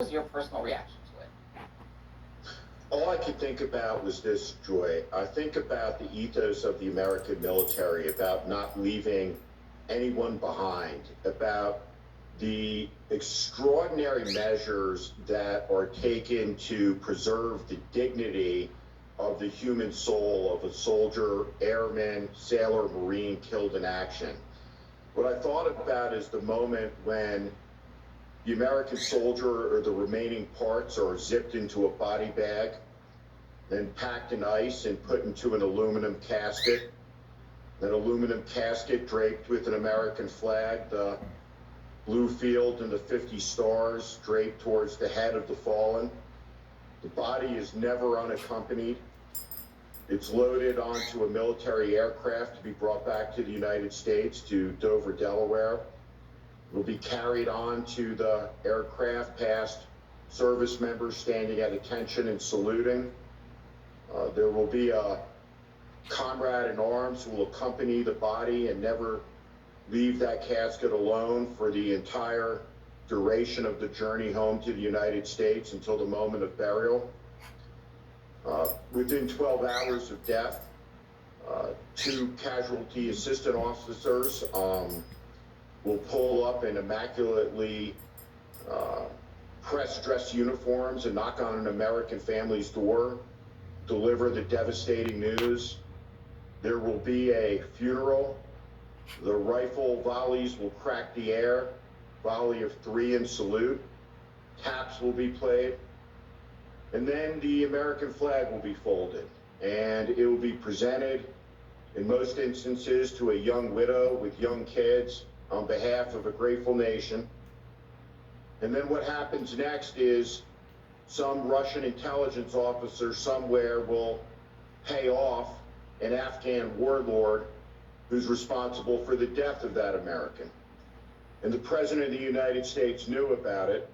was your personal reaction to it? All I could think about was this, Joy. I think about the ethos of the American military, about not leaving anyone behind, about the extraordinary measures that are taken to preserve the dignity of the human soul of a soldier, airman, sailor, marine killed in action. What I thought about is the moment when the American soldier or the remaining parts are zipped into a body bag, then packed in ice and put into an aluminum casket. An aluminum casket draped with an American flag, the blue field and the 50 stars draped towards the head of the fallen. The body is never unaccompanied. It's loaded onto a military aircraft to be brought back to the United States, to Dover, Delaware. Will be carried on to the aircraft past service members standing at attention and saluting. There will be a comrade in arms who will accompany the body and never leave that casket alone for the entire duration of the journey home to the United States until the moment of burial. Within 12 hours of death, two casualty assistant officers will pull up in immaculately pressed dress uniforms and knock on an American family's door, deliver the devastating news. There will be a funeral. The rifle volleys will crack the air, volley of 3 in salute. Taps will be played. And then the American flag will be folded, and it will be presented in most instances to a young widow with young kids on behalf of a grateful nation. And then what happens next is some Russian intelligence officer somewhere will pay off an Afghan warlord who's responsible for the death of that American. And the President of the United States knew about it,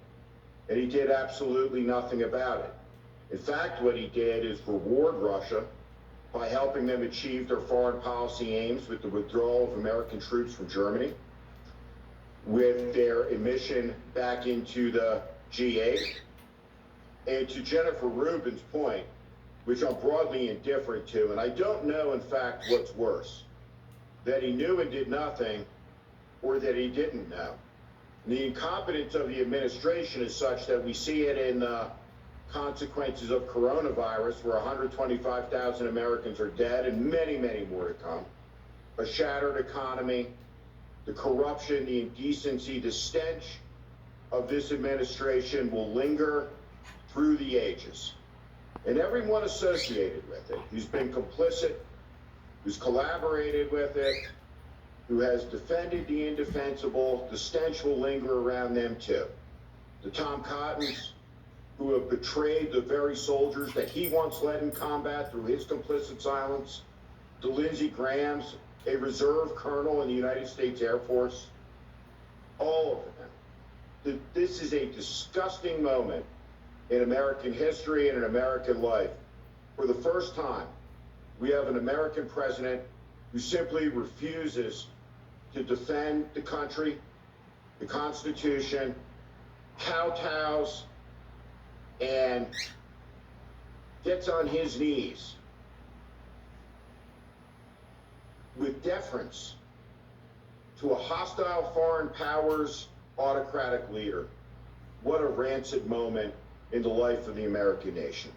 and he did absolutely nothing about it. In fact, what he did is reward Russia by helping them achieve their foreign policy aims with the withdrawal of American troops from Germany, with their admission back into the G8. And to Jennifer Rubin's point, which I'm broadly indifferent to, and I don't know, in fact, what's worse, that he knew and did nothing, or that he didn't know. And the incompetence of the administration is such that we see it in the consequences of coronavirus, where 125,000 Americans are dead and many, many more to come. A shattered economy, the corruption, the indecency, the stench of this administration will linger through the ages. And everyone associated with it, who's been complicit, who's collaborated with it, who has defended the indefensible, the stench will linger around them too. The Tom Cottons, who have betrayed the very soldiers that he once led in combat through his complicit silence, the Lindsey Grahams, a reserve colonel in the United States Air Force, all of them. This is a disgusting moment in American history and in American life. For the first time, we have an American president who simply refuses to defend the country, the Constitution, kowtows, and gets on his knees with deference to a hostile foreign powers autocratic leader. What a rancid moment in the life of the American nation.